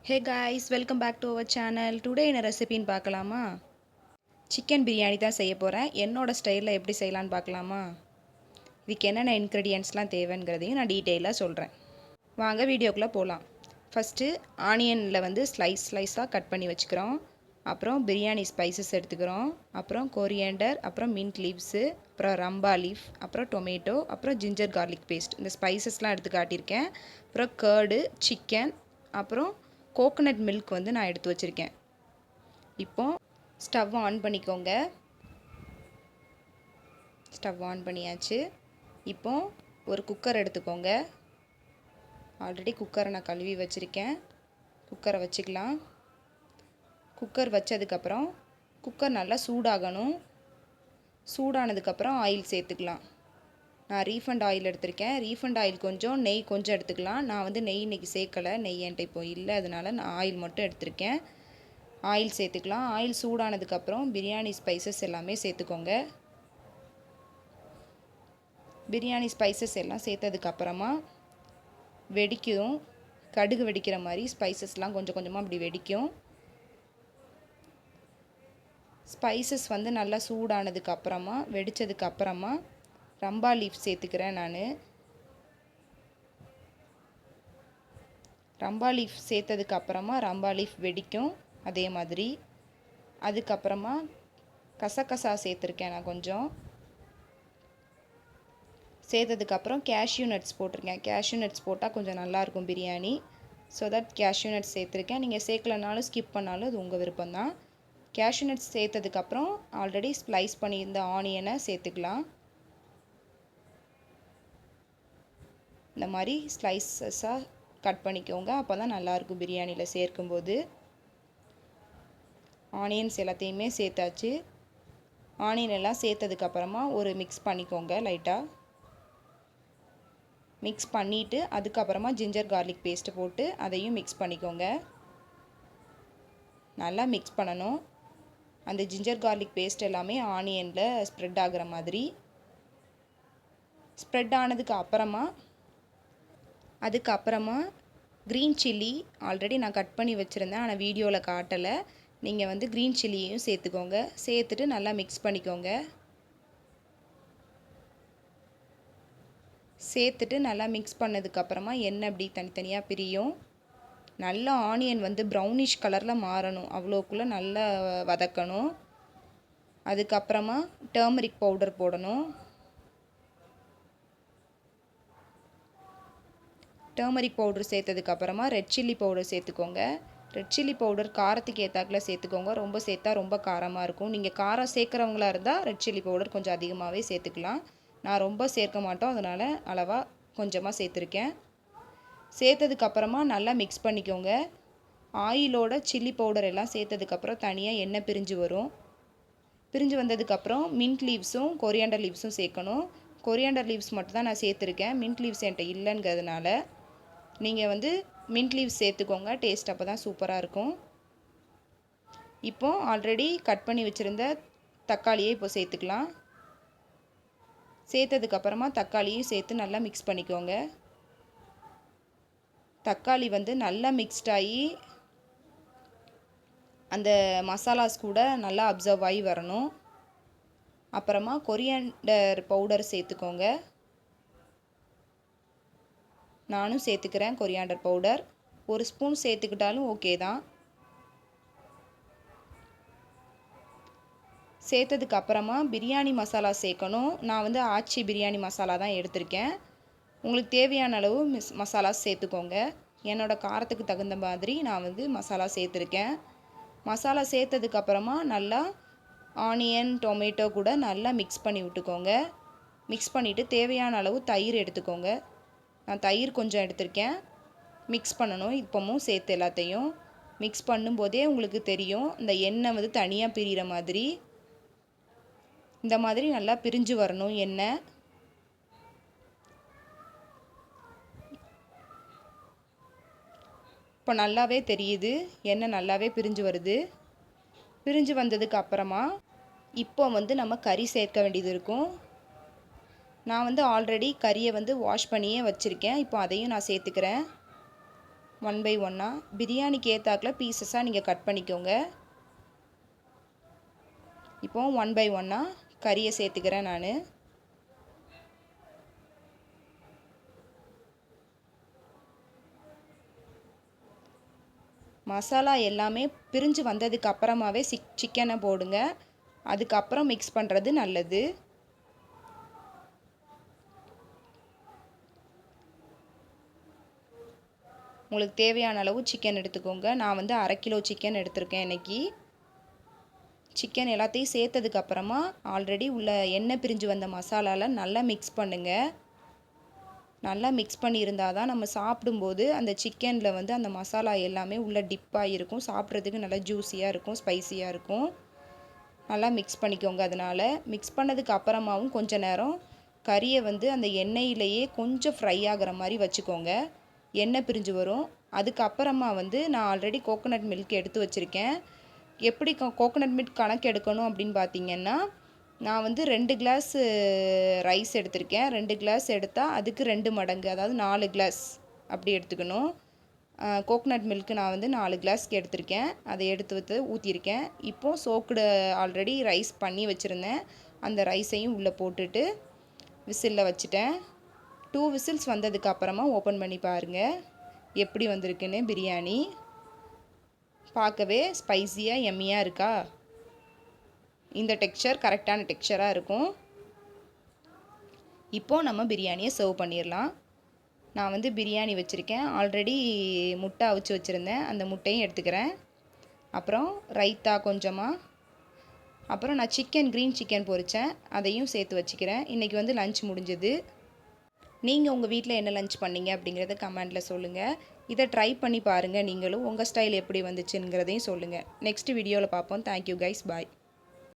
Hey guys, welcome back to our channel. Today என்ன ரெசிபின்னு பார்க்கலாமா? Chicken biryani தான் செய்ய போகிறேன். என்னோட ஸ்டைலில் எப்படி செய்யலான்னு பார்க்கலாமா? இதுக்கு என்னென்ன இன்க்ரீடியன்ட்ஸ்லாம் தேவைங்கிறதையும் நான் டீட்டெயிலாக சொல்கிறேன். வாங்க வீடியோக்குள்ளே போகலாம். ஃபஸ்ட்டு ஆனியனில் வந்து ஸ்லைஸாக கட் பண்ணி வச்சுக்கிறோம். அப்புறம் பிரியாணி ஸ்பைசஸ் எடுத்துக்கிறோம். அப்புறம் கொரியண்டர், அப்புறம் மின்ட் லீவ்ஸு, அப்புறம் ரம்பா லீஃப், அப்புறம் டொமேட்டோ, அப்புறம் ஜிஞ்சர் கார்லிக் பேஸ்ட். இந்த ஸ்பைசஸ்லாம் எடுத்து காட்டியிருக்கேன். அப்புறம் கர்டு, சிக்கன், அப்புறம் கோகோனட் மில்க் வந்து நான் எடுத்து வச்சுருக்கேன். இப்போது ஸ்டவ் ஆன் பண்ணிக்கோங்க. ஸ்டவ் ஆன் பண்ணியாச்சு. இப்போது ஒரு குக்கர் எடுத்துக்கோங்க. ஆல்ரெடி குக்கரை நான் கழுவி வச்சுருக்கேன். குக்கரை வச்சுக்கலாம். குக்கர் வச்சதுக்கப்புறம் குக்கர் நல்லா சூடாகணும். சூடானதுக்கப்புறம் ஆயில் சேர்த்துக்கலாம். நான் ரீஃபண்ட் ஆயில் எடுத்திருக்கேன். ரீஃபண்ட் ஆயில் கொஞ்சம், நெய் கொஞ்சம் எடுத்துக்கலாம். நான் வந்து நெய் இன்றைக்கி சேர்க்கலை. நெய் என்கிட்ட இப்போ இல்லை, அதனால் நான் ஆயில் மட்டும் எடுத்திருக்கேன். ஆயில் சேர்த்துக்கலாம். ஆயில் சூடானதுக்கப்புறம் பிரியாணி ஸ்பைசஸ் எல்லாமே சேர்த்துக்கோங்க. பிரியாணி ஸ்பைசஸ் எல்லாம் சேர்த்ததுக்கப்புறமா வெடிக்கும். கடுகு வெடிக்கிற மாதிரி ஸ்பைசஸ்லாம் கொஞ்சம் கொஞ்சமாக அப்படி வெடிக்கும். ஸ்பைசஸ் வந்து நல்லா சூடானதுக்கப்புறமா வெடித்ததுக்கப்புறமா ரம்பா லீஃப் சேர்த்துக்கிறேன் நான். ரம்பா லீஃப் சேர்த்ததுக்கப்புறமா ரம்பா லீஃப் வெடிக்கும் அதே மாதிரி. அதுக்கப்புறமா கசகசா சேர்த்துருக்கேன் நான் கொஞ்சம். சேர்த்ததுக்கப்புறம் கேஷ்யூ நட்ஸ் போட்டிருக்கேன். கேஷ்யூ நட்ஸ் போட்டால் கொஞ்சம் நல்லாயிருக்கும் biryani. So that cashew nuts சேர்த்துருக்கேன். நீங்கள் சேர்க்கலனாலும் ஸ்கிப் பண்ணாலும் அது உங்கள் விருப்பம்தான். கேஷ்யூ நட்ஸ் சேர்த்ததுக்கப்புறம் ஆல்ரெடி ஸ்லைஸ் பண்ணியிருந்த ஆனியனை சேர்த்துக்கலாம். இந்த மாதிரி ஸ்லைஸஸாக கட் பண்ணிக்கோங்க. அப்போ தான் நல்லாயிருக்கும் பிரியாணியில் சேர்க்கும்போது. ஆனியன்ஸ் எல்லாத்தையுமே சேர்த்தாச்சு. ஆனியன் எல்லாம் சேர்த்ததுக்கப்புறமா ஒரு மிக்ஸ் பண்ணிக்கோங்க. லைட்டாக மிக்ஸ் பண்ணிவிட்டு அதுக்கப்புறமா ஜிஞ்சர் கார்லிக் பேஸ்ட்டு போட்டு அதையும் மிக்ஸ் பண்ணிக்கோங்க. நல்லா மிக்ஸ் பண்ணணும். அந்த ஜிஞ்சர் கார்லிக் பேஸ்ட் எல்லாமே ஆனியனில் ஸ்ப்ரெட் ஆகிற மாதிரி. ஸ்ப்ரெட் ஆனதுக்கு அதுக்கப்புறமா க்ரீன் சில்லி ஆல்ரெடி நான் கட் பண்ணி வச்சுருந்தேன், ஆனால் வீடியோவில் காட்டலை. நீங்கள் வந்து க்ரீன் சில்லியையும் சேர்த்துக்கோங்க. சேர்த்துட்டு நல்லா மிக்ஸ் பண்ணிக்கோங்க. சேர்த்துட்டு நல்லா மிக்ஸ் பண்ணதுக்கப்புறமா எண்ணெய் அப்படி தனித்தனியாக பிரியும். நல்லா ஆனியன் வந்து ப்ரௌனிஷ் கலரில் மாறணும், அவ்வளோக்குள்ளே நல்லா வதக்கணும். அதுக்கப்புறமா டர்மரிக் பவுடர் போடணும். டர்மரிக் பவுடர் சேர்த்ததுக்கப்புறமா ரெட் சில்லி பவுடர் சேர்த்துக்கோங்க. ரெட் சில்லி பவுடர் காரத்துக்கு ஏற்றாக்கில் சேர்த்துக்கோங்க. ரொம்ப சேர்த்தா ரொம்ப காரமாக இருக்கும். நீங்கள் காரம் சேர்க்குறவங்களா இருந்தால் ரெட் சில்லி பவுடர் கொஞ்சம் அதிகமாகவே சேர்த்துக்கலாம். நான் ரொம்ப சேர்க்க மாட்டோம், அதனால் அளவாக கொஞ்சமாக சேர்த்துருக்கேன். சேர்த்ததுக்கப்புறமா நல்லா மிக்ஸ் பண்ணிக்கோங்க. ஆயிலோட சில்லி பவுடர் எல்லாம் சேர்த்ததுக்கப்புறம் தனியாக எண்ணெய் பிரிஞ்சு வரும். பிரிஞ்சு வந்ததுக்கப்புறம் மின்ட் லீவ்ஸும் கொரியாண்டர் லீவ்ஸும் சேர்க்கணும். கொரியாண்டர் லீவ்ஸ் மட்டும் தான் நான் சேர்த்துருக்கேன். மின்ட் லீவ்ஸ் என்கிட்ட இல்லைங்கிறதுனால நீங்கள் வந்து மின்ட் லீவ்ஸ் சேர்த்துக்கோங்க. டேஸ்ட் அப்போ தான் சூப்பராக இருக்கும். இப்போது ஆல்ரெடி கட் பண்ணி வச்சுருந்த தக்காளியை இப்போ சேர்த்துக்கலாம். சேர்த்ததுக்கப்புறமா தக்காளியும் சேர்த்து நல்லா மிக்ஸ் பண்ணிக்கோங்க. தக்காளி வந்து நல்லா மிக்ஸ்ட் ஆகி அந்த மசாலாஸ் கூட நல்லா அப்சர்வ் ஆகி வரணும். அப்புறமா கொரியாண்டர் பவுடர் சேர்த்துக்கோங்க. நானும் சேர்த்துக்கிறேன் கொரியாண்டர் பவுடர். ஒரு ஸ்பூன் சேர்த்துக்கிட்டாலும் ஓகே தான். சேர்த்ததுக்கப்புறமா பிரியாணி மசாலா சேர்க்கணும். நான் வந்து ஆச்சி பிரியாணி மசாலா தான் எடுத்திருக்கேன். உங்களுக்கு தேவையான அளவு மசாலா சேர்த்துக்கோங்க. என்னோடய காரத்துக்கு தகுந்த மாதிரி நான் வந்து மசாலா சேர்த்துருக்கேன். மசாலா சேர்த்ததுக்கப்புறமா நல்லா ஆனியன் டொமேட்டோ கூட நல்லா மிக்ஸ் பண்ணி விட்டுக்கோங்க. மிக்ஸ் பண்ணிவிட்டு தேவையான அளவு தயிர் எடுத்துக்கோங்க. நான் தயிர் கொஞ்சம் எடுத்திருக்கேன். மிக்ஸ் பண்ணணும். இப்போவும் சேர்த்து எல்லாத்தையும் மிக்ஸ் பண்ணும்போதே உங்களுக்கு தெரியும் இந்த எண்ணெய் வந்து தனியாக பிரிகிற மாதிரி. இந்த மாதிரி நல்லா பிரிஞ்சு வரணும் எண்ணெய். இப்போ நல்லாவே தெரியுது, எண்ணெய் நல்லாவே பிரிஞ்சு வருது. பிரிஞ்சு வந்ததுக்கு அப்புறமா இப்போ வந்து நம்ம கறி சேர்க்க வேண்டியது இருக்கும். நான் வந்து ஆல்ரெடி கறியை வந்து வாஷ் பண்ணியே வச்சுருக்கேன். இப்போ அதையும் நான் சேர்த்துக்கிறேன். ஒன் பை ஒன்னாக பிரியாணிக்கு ஏற்றாக்கில் பீசஸாக நீங்கள் கட் பண்ணிக்கோங்க. இப்போது ஒன் பை ஒன்னாக கறியை சேர்த்துக்கிறேன் நான். மசாலா எல்லாமே பிரிஞ்சு வந்ததுக்கு அப்புறமாவே சிக்கனை போடுங்க. அதுக்கப்புறம் மிக்ஸ் பண்ணுறது நல்லது. உங்களுக்கு தேவையான அளவு சிக்கன் எடுத்துக்கோங்க. நான் வந்து 1/2 கிலோ சிக்கன் எடுத்திருக்கேன் இன்றைக்கி. சிக்கன் எல்லாத்தையும் சேர்த்ததுக்கப்புறமா ஆல்ரெடி உள்ள எண்ணெய் பிரிஞ்சு வந்த மசாலாவில் நல்லா மிக்ஸ் பண்ணுங்கள். நல்லா மிக்ஸ் பண்ணியிருந்தால் தான் நம்ம சாப்பிடும்போது அந்த சிக்கனில் வந்து அந்த மசாலா எல்லாமே உள்ளே டிப்பாக இருக்கும். சாப்பிட்றதுக்கு நல்லா ஜூஸியாக இருக்கும், ஸ்பைஸியாக இருக்கும். நல்லா மிக்ஸ் பண்ணிக்கோங்க. அதனால் மிக்ஸ் பண்ணதுக்கு அப்புறமாவும் கொஞ்சம் நேரம் கறியை வந்து அந்த எண்ணெயிலேயே கொஞ்சம் ஃப்ரை ஆகிற மாதிரி வச்சுக்கோங்க. எண்ணெய் பிரிஞ்சு வரும். அதுக்கப்புறமா வந்து நான் ஆல்ரெடி கோகோனட் மில்க் எடுத்து வச்சுருக்கேன். எப்படி கோகோனட் மில்க் கணக்கு எடுக்கணும் அப்படின்னு பார்த்தீங்கன்னா, நான் வந்து 2 கிளாஸ் ரைஸ் எடுத்திருக்கேன். 2 கிளாஸ் எடுத்தால் அதுக்கு 2 மடங்கு, அதாவது 4 கிளாஸ் அப்படி எடுத்துக்கணும். கோகோனட் மில்க்கு நான் வந்து 4 கிளாஸ்க்கு எடுத்திருக்கேன். அதை எடுத்து ஊற்றிருக்கேன். இப்போது சோக்குடு ஆல்ரெடி ரைஸ் பண்ணி வச்சுருந்தேன். அந்த ரைஸையும் உள்ளே போட்டுட்டு விசிலில் வச்சுட்டேன். 2 விசில்ஸ் வந்ததுக்கு அப்புறமா ஓப்பன் பண்ணி பாருங்கள் எப்படி வந்திருக்குன்னு. பிரியாணி பார்க்கவே ஸ்பைஸியாக எம்மியாக இருக்கா? இந்த டெக்ஸ்சர் கரெக்டான டெக்ஸ்சராக இருக்கும். இப்போது நம்ம பிரியாணியை சர்வ் பண்ணிடலாம். நான் வந்து பிரியாணி வச்சுருக்கேன். ஆல்ரெடி முட்டை அவிச்சு வச்சுருந்தேன். அந்த முட்டையும் எடுத்துக்கிறேன். அப்புறம் ரைத்தா கொஞ்சமாக, அப்புறம் நான் க்ரீன் சிக்கன் பொரித்தேன், அதையும் சேர்த்து வச்சுக்கிறேன். இன்றைக்கி வந்து லஞ்ச் முடிஞ்சது. நீங்கள் உங்கள் வீட்டில் என்ன லஞ்ச் பண்ணீங்க அப்படிங்கிறத கமெண்டில் சொல்லுங்கள். இதை ட்ரை பண்ணி பாருங்கள். நீங்களும் உங்கள் ஸ்டைல் எப்படி வந்துச்சுங்கிறதையும் சொல்லுங்கள். நெக்ஸ்ட் வீடியோவில் பார்ப்போம். தேங்க்யூ கைஸ், பாய்.